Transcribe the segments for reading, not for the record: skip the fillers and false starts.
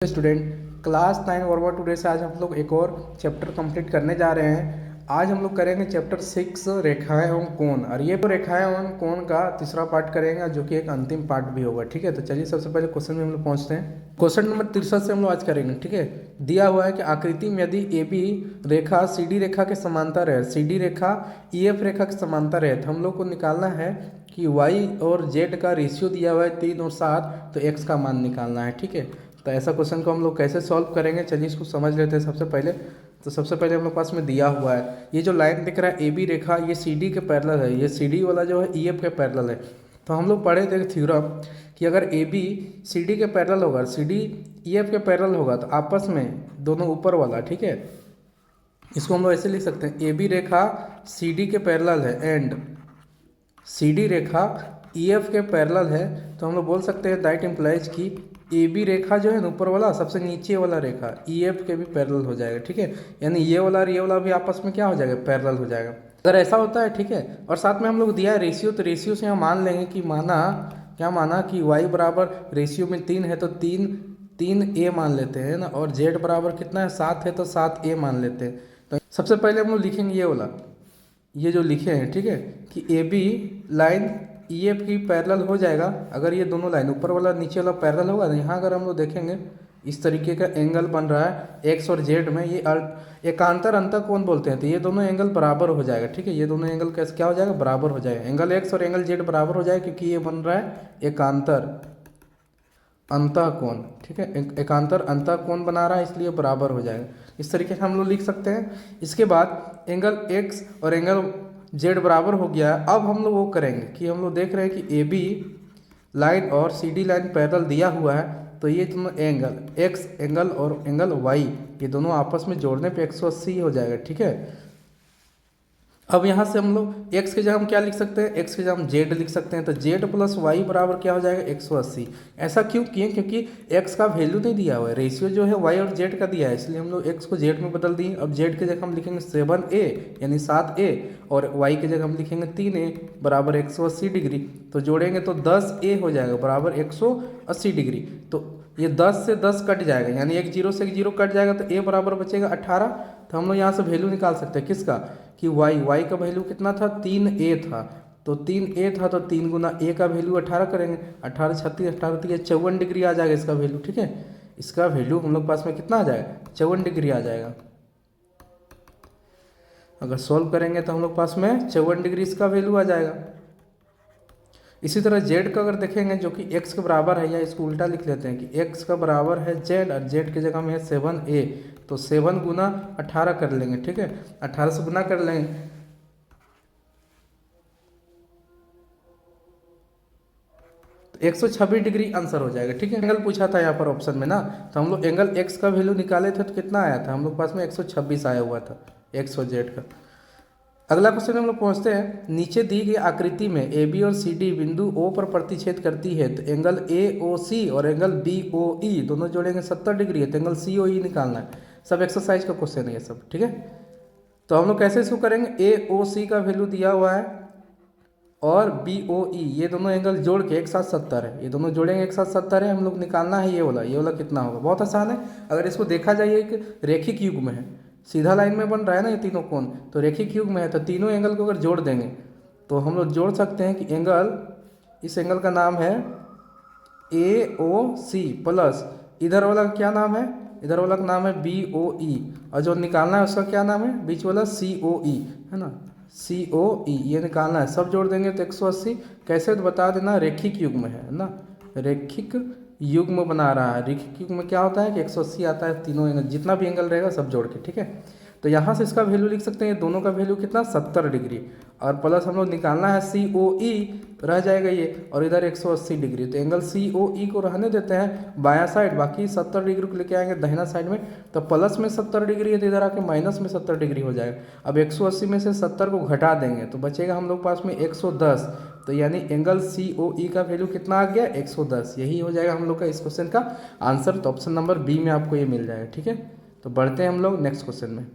Student class 9 Verba today से आज हम लोग एक और चैप्टर कंप्लीट करने जा रहे हैं। आज हम लोग करेंगे चैप्टर 6 रेखाएं एवं कोण, और ये रेखाएं एवं कोण का तीसरा पार्ट करेंगे जो कि एक अंतिम पार्ट भी होगा। ठीक है, तो चलिए सबसे पहले क्वेश्चन में हम लोग पहुंचते हैं। क्वेश्चन नंबर 63 से हम लोग आज करेंगे। ठीक है, दिया हुआ है कि आकृति में यदि ए बी रेखा सी डी रेखा के समांतर है, सी डी रेखा ई एफ रेखा के समांतर है, तो हम लोग को निकालना है कि वाई और जेड का रेशियो दिया हुआ है 3 और 7, तो एक्स का मान निकालना है। ठीक है, तो ऐसा क्वेश्चन को हम लोग कैसे सॉल्व करेंगे, चलिए इसको समझ लेते हैं। सबसे पहले हम लोग पास में दिया हुआ है ये जो लाइन दिख रहा है ए बी रेखा, ये सी डी के पैरेलल है, ये सी डी वाला जो है ई एफ के पैरेलल है। तो हम लोग पढ़े थे थ्योरम कि अगर ए बी सी डी के पैरेलल होगा, सी डी ई एफ के पैरेलल होगा, तो आपस में दोनों ऊपर वाला, ठीक है, इसको हम लोग ऐसे लिख सकते हैं, ए बी रेखा सी डी के पैरेलल है एंड सी डी रेखा ई एफ के पैरेलल है। तो हम लोग बोल सकते हैं दैट इम्प्लाइज कि ए बी रेखा जो है ना ऊपर वाला सबसे नीचे वाला रेखा ई एफ के भी पैरेलल हो जाएगा। ठीक है, यानी ये वाला और ये वाला भी आपस में क्या हो जाएगा, पैरेलल हो जाएगा। अगर ऐसा होता है, ठीक है, और साथ में हम लोग दिया है रेशियो, तो रेशियो से हम मान लेंगे कि माना कि y बराबर रेशियो में 3 है तो 3 ए मान लेते हैं ना, और z बराबर कितना है 7 है तो 7 ए मान लेते हैं। तो सबसे पहले हम लोग लिखेंगे ये वाला, ये जो लिखे हैं, ठीक है, कि A B line E F की पैरेलल हो जाएगा अगर ये दोनों लाइन ऊपर वाला नीचे वाला पैरेलल होगा। यहाँ अगर हम लोग देखेंगे इस तरीके का एंगल बन रहा है एक्स और जेड में, ये एकांतर अंतः कोण बोलते हैं, तो ये दोनों एंगल बराबर हो जाएगा। ठीक है, ये दोनों एंगल कैसे क्या हो जाएगा, बराबर हो जाएगा, एंगल एक्स और एंगल जेड बराबर हो जाएगा, क्योंकि ये बन रहा है एकांतर अंतः कोण। ठीक है, एकांतर अंतः कोण बना रहा है, इसलिए बराबर हो जाएगा। इस तरीके से हम लोग लिख सकते हैं। इसके बाद एंगल एक्स और एंगल जेड बराबर हो गया। अब हम लोग वो करेंगे कि हम लोग देख रहे हैं कि ए बी लाइन और सी डी लाइन पैरेलल दिया हुआ है, तो ये दोनों एंगल एक्स एंगल और एंगल वाई ये दोनों आपस में जोड़ने पे 180 हो जाएगा। ठीक है, अब यहाँ से हम लोग x की जगह हम क्या लिख सकते हैं, x की जगह हम z लिख सकते हैं, तो z प्लस वाई बराबर क्या हो जाएगा 180। ऐसा क्यों किए, क्योंकि x का वैल्यू नहीं दिया हुआ है, रेशियो जो है y और z का दिया है, इसलिए हम लोग x को z में बदल दिए। अब z की जगह हम लिखेंगे 7a यानी 7a, और y की जगह हम लिखेंगे 3a बराबर 180 डिग्री। तो जोड़ेंगे तो 10a हो जाएगा बराबर 180 डिग्री। तो ये 10 से 10 कट जाएगा, यानी एक जीरो से एक जीरो कट जाएगा, तो a बराबर बचेगा 18। तो हम लोग यहाँ से वैल्यू निकाल सकते हैं किसका, कि y का वैल्यू कितना था, 3a था, तो 3a था, तो 3 गुना a का वैल्यू 18 करेंगे, 18 36 18 54 डिग्री आ जाएगा इसका वैल्यू। ठीक है, इसका वैल्यू हम लोग पास में कितना आ जाएगा, 54 डिग्री आ जाएगा। अगर सॉल्व करेंगे तो हम लोग पास में 54 डिग्री इसका वैल्यू आ जाएगा। इसी तरह z का अगर देखेंगे जो कि x के बराबर है, या इसको उल्टा लिख लेते हैं कि x का बराबर है z और z की जगह में है 7a, तो 7 गुना 18 कर लेंगे। ठीक है, 18 से गुना कर लेंगे, तो 126 डिग्री आंसर हो जाएगा। ठीक है, एंगल पूछा था यहाँ पर ऑप्शन में ना, तो हम लोग एंगल x का वैल्यू निकाले थे तो कितना आया था, हम लोग पास में 126 आया हुआ था x और z का। अगला क्वेश्चन हम लोग पहुंचते हैं। नीचे दी गई आकृति में ए बी और सी डी बिंदु ओ पर प्रतिच्छेद करती है, तो एंगल ए ओ सी और एंगल बी ओ ई दोनों जोड़ेंगे 70 डिग्री है, तो एंगल सी ओ ई निकालना है। सब एक्सरसाइज का क्वेश्चन है ये सब। ठीक है, तो हम लोग कैसे इसको करेंगे, ए ओ सी का वैल्यू दिया हुआ है और बी ओ ई ये दोनों एंगल जोड़ के एक साथ 70 है, ये दोनों जोड़ेंगे एक साथ 70 है, हम लोग निकालना है ये वाला कितना होगा। बहुत आसान है, अगर इसको देखा जाए एक रेखिक युग में है, सीधा लाइन में बन रहा है ना ये तीनों कोण, तो रेखिक युग में है, तो तीनों एंगल को अगर जोड़ देंगे तो हम लोग जोड़ सकते हैं कि एंगल, इस एंगल का नाम है ए ओ सी प्लस इधर वाला का क्या नाम है, इधर वाला का नाम है बी ओ ई, और जो निकालना है उसका क्या नाम है, बीच वाला सी ओ ई है ना, सी ओ ई ये निकालना है। सब जोड़ देंगे तो 180। कैसे तो बता देना, रेखिक युग में है ना, रेखिक युग्म बना रहा है। रेखिक युग्म में क्या होता है कि 180 आता है, तीनों एंगल जितना भी एंगल रहेगा सब जोड़ के। ठीक है, तो यहाँ से इसका वैल्यू लिख सकते हैं, दोनों का वैल्यू कितना 70 डिग्री, और प्लस हम लोग निकालना है सी ओ ई, रह जाएगा ये, और इधर 180 डिग्री, तो एंगल सी ओ ई को रहने देते हैं बायां साइड, बाकी 70 डिग्री को लेके आएंगे दाहिना साइड में, तो प्लस में 70 डिग्री है तो इधर आके माइनस में 70 डिग्री हो जाएगा। अब 180 में से 70 को घटा देंगे तो बचेगा हम लोग पास में 110, तो यानी एंगल सी ओ ई का वैल्यू कितना आ गया 110, यही हो जाएगा हम लोग का इस क्वेश्चन का आंसर। तो ऑप्शन नंबर बी में आपको ये मिल जाएगा। ठीक है, तो बढ़ते हैं हम लोग नेक्स्ट क्वेश्चन में।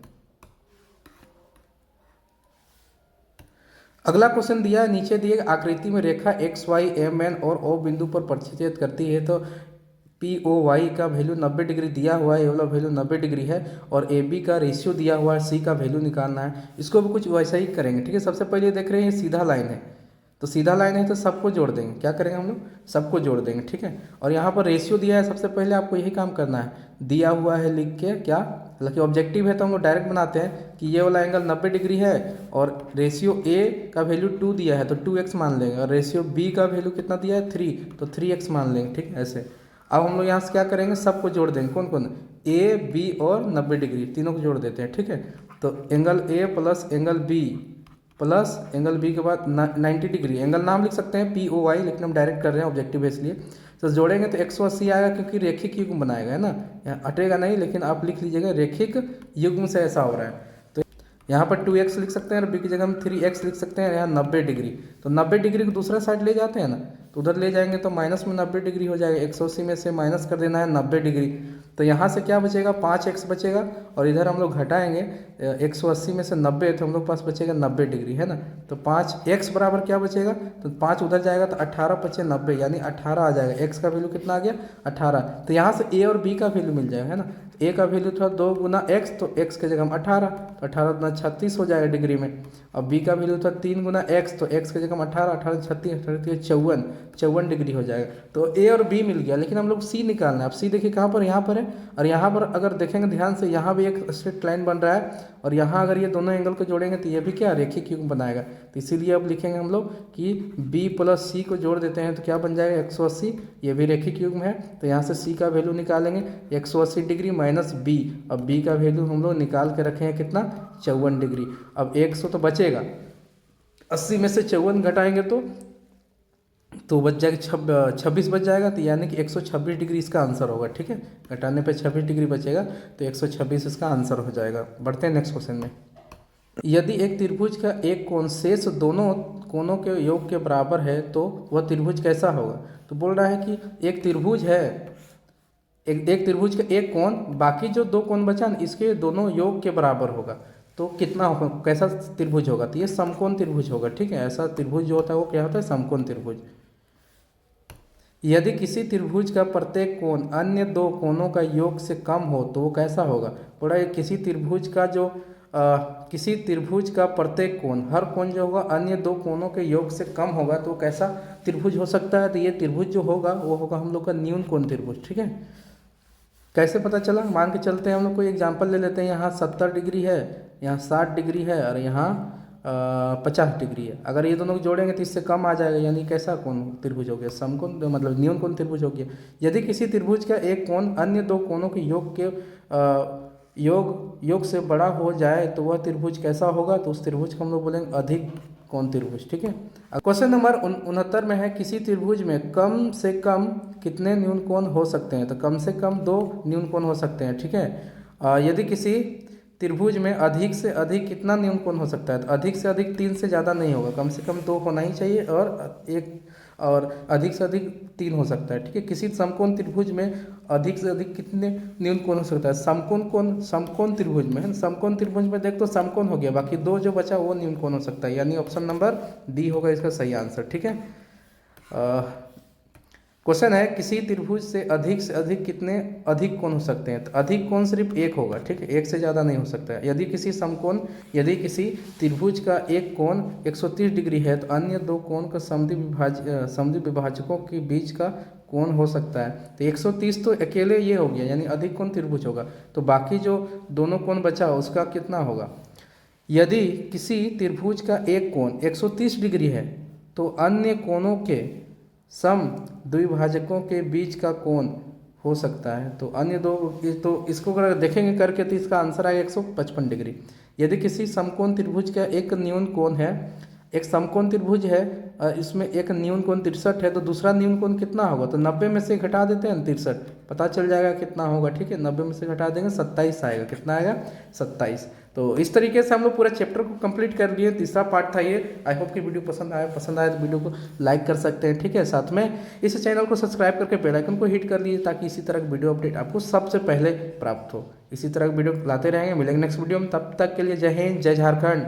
अगला क्वेश्चन दिया है, नीचे दिए आकृति में रेखा एक्स वाई एम एन और ओ बिंदु पर प्रतिच्छेद करती है, तो POY का वैल्यू 90 डिग्री दिया हुआ है, ये वाला वैल्यू 90 डिग्री है, और AB का रेशियो दिया हुआ है, C का वैल्यू निकालना है। इसको भी कुछ वैसा ही करेंगे, ठीक है। सबसे पहले देख रहे हैं ये सीधा लाइन है, तो सीधा लाइन है तो सबको जोड़ देंगे। क्या करेंगे हम लोग, सबको जोड़ देंगे, ठीक है। और यहाँ पर रेशियो दिया है, सबसे पहले आपको यही काम करना है, दिया हुआ है लिख के, क्या हालांकि ऑब्जेक्टिव है तो हम लोग डायरेक्ट बनाते हैं कि ये वाला एंगल 90 डिग्री है, और रेशियो A का वैल्यू 2 दिया है तो 2x मान लेंगे, और रेशियो B का वैल्यू कितना दिया है 3, तो 3x मान लेंगे, ठीक है। ऐसे अब हम लोग यहाँ से क्या करेंगे, सबको जोड़ देंगे। कौन कौन, A B और 90 डिग्री तीनों को जोड़ देते हैं, ठीक है। तो angle A plus angle B plus angle B के बाद 90 डिग्री, एंगल नाम लिख सकते हैं POY, लेकिन हम डायरेक्ट कर रहे हैं ऑब्जेक्टिव है इसलिए। तो जोड़ेंगे तो 180 आएगा, क्योंकि रेखिक युग्म बनाएगा, है ना, यहाँ हटेगा नहीं, लेकिन आप लिख लीजिएगा रेखिक युग्म से ऐसा हो रहा है। तो यहाँ पर 2x लिख सकते हैं, और b की जगह हम 3x लिख सकते हैं। यहाँ 90 डिग्री, तो 90 डिग्री को दूसरा साइड ले जाते हैं ना, तो उधर ले जाएंगे तो माइनस में 90 डिग्री हो जाएगा, 180 में से माइनस कर देना है 90 डिग्री, तो यहाँ से क्या बचेगा, 5x बचेगा, और इधर हम लोग घटाएंगे 180 में से 90, तो हम लोग पास बचेगा 90 डिग्री, है ना। तो 5x बराबर क्या बचेगा, तो 5 उधर जाएगा तो 18 पचे 90, यानी 18 आ जाएगा। x का वैल्यू कितना आ गया, 18। तो यहाँ से a और b का वैल्यू मिल जाएगा, है ना। a का वैल्यू था 2 गुना x, तो x की जगह हम 18, तो 18 गुना 36 हो जाएगा डिग्री में। और b का वैल्यू था 3 गुना x, तो x की जगह हम 18, 18 36, 54, 54 डिग्री हो जाएगा। तो a और b मिल गया, लेकिन हम लोग c निकालना है। अब c देखिए कहाँ पर, यहाँ पर है, और यहाँ पर अगर देखेंगे ध्यान से, यहाँ भी एक स्ट्रेट लाइन बन रहा है, और यहाँ अगर ये दोनों एंगल को जोड़ेंगे तो ये भी क्या रेखिक युग्म बनाएगा। तो इसीलिए अब लिखेंगे हम लोग कि b प्लस c को जोड़ देते हैं तो क्या बन जाएगा 180, ये भी रेखिक युग्म है। तो यहाँ से c का वैल्यू निकालेंगे 180 डिग्री माइनस b, अब b का वैल्यू हम लोग निकाल के रखे हैं कितना, 54 डिग्री। अब 100 तो बचेगा, 80 में से 54 घटाएंगे तो बच जाएगा 26 बच जाएगा, तो यानी कि 126 डिग्री इसका आंसर होगा, ठीक है। घटाने पे 26 डिग्री बचेगा, तो 126 इसका आंसर हो जाएगा। बढ़ते हैं नेक्स्ट क्वेश्चन में। यदि एक त्रिभुज का एक कोण शेष दोनों कोणों के योग के बराबर है तो वह त्रिभुज कैसा होगा। तो बोल रहा है कि एक त्रिभुज है, एक त्रिभुज का एक कोण, बाकी जो दो कोण बचा ना इसके दोनों योग के बराबर होगा, तो कितना होगा, कैसा त्रिभुज होगा, तो ये समकोण त्रिभुज होगा, ठीक है। ऐसा त्रिभुज जो होता है वो क्या होता है, समकोण त्रिभुज। यदि किसी त्रिभुज का प्रत्येक कोण अन्य दो कोणों का योग से कम हो तो वो कैसा होगा। बोला किसी त्रिभुज का जो किसी त्रिभुज का प्रत्येक कोण, हर कोण जो होगा अन्य दो कोणों के योग से कम होगा तो कैसा त्रिभुज हो सकता है। तो ये त्रिभुज जो होगा वो होगा हम लोग का न्यून कोण त्रिभुज, ठीक है। कैसे पता चला, मान के चलते हैं हम लोग कोई एग्जांपल ले लेते हैं। यहाँ 70 डिग्री है, यहाँ 60 डिग्री है, और यहाँ 50 डिग्री है। अगर ये दोनों को जोड़ेंगे तो इससे कम आ जाएगा, यानी कैसा कोण त्रिभुज हो गया, समकोण, मतलब न्यून कोण त्रिभुज हो गया। यदि किसी त्रिभुज का एक कोण अन्य दो कोणों के योग के योग से बड़ा हो जाए तो वह त्रिभुज कैसा होगा। तो उस त्रिभुज को हम लोग बोलेंगे अधिक कोण त्रिभुज, ठीक है। क्वेश्चन नंबर 69 में है, किसी त्रिभुज में कम से कम कितने न्यून कोण हो सकते हैं। तो कम से कम 2 न्यून कोण हो सकते हैं, ठीक है। यदि किसी त्रिभुज में अधिक से अधिक कितना न्यून कोण हो सकता है। तो अधिक से अधिक 3 से ज़्यादा नहीं होगा, कम से कम 2 होना ही चाहिए, और अधिक से अधिक 3 हो सकता है, ठीक है। किसी समकोण त्रिभुज में अधिक से अधिक कितने न्यून कोण हो सकता है। समकोण त्रिभुज में है, समकोण त्रिभुज में देख तो समकोण हो गया, बाकी 2 जो बचा वो न्यून कोण हो सकता है, यानी ऑप्शन नंबर डी होगा इसका सही आंसर, ठीक है। क्वेश्चन है, किसी त्रिभुज से अधिक कितने अधिक कोण हो सकते हैं। तो अधिक कोण सिर्फ एक होगा, ठीक है, एक से ज़्यादा नहीं हो सकता है। यदि किसी त्रिभुज का एक कोण 130 डिग्री है तो अन्य दो कोण का समद्वि विभाजकों के बीच का कोण हो सकता है। तो 130 तो अकेले ये हो गया, यानी अधिक कोण त्रिभुज होगा। तो बाकी जो दोनों कोण बचा उसका कितना होगा। यदि किसी त्रिभुज का एक कोण 130 डिग्री है तो अन्य कोणों के सम द्विभाजकों के बीच का कोण हो सकता है। तो अन्य दो, तो इसको अगर देखेंगे करके तो इसका आंसर आएगा 155 डिग्री। यदि किसी समकोण त्रिभुज का एक न्यून कोण है, एक समकोण त्रिभुज है, इसमें एक न्यून कोण 63 है, तो दूसरा न्यून कोण कितना होगा। तो 90 में से घटा देते हैं 63, पता चल जाएगा कितना होगा, ठीक है। 90 में से घटा देंगे 27 आएगा, कितना आएगा 27। तो इस तरीके से हम लोग पूरा चैप्टर को कंप्लीट कर लिए। तीसरा पार्ट था ये। आई होप कि वीडियो पसंद आया तो वीडियो को लाइक कर सकते हैं, ठीक है। साथ में इस चैनल को सब्सक्राइब करके बेल आइकन को हिट कर लीजिए ताकि इसी तरह की वीडियो अपडेट आपको सबसे पहले प्राप्त हो। इसी तरह की वीडियो लाते रहेंगे, मिलेंगे नेक्स्ट वीडियो में। तब तक के लिए जय हिंद, जय झारखंड।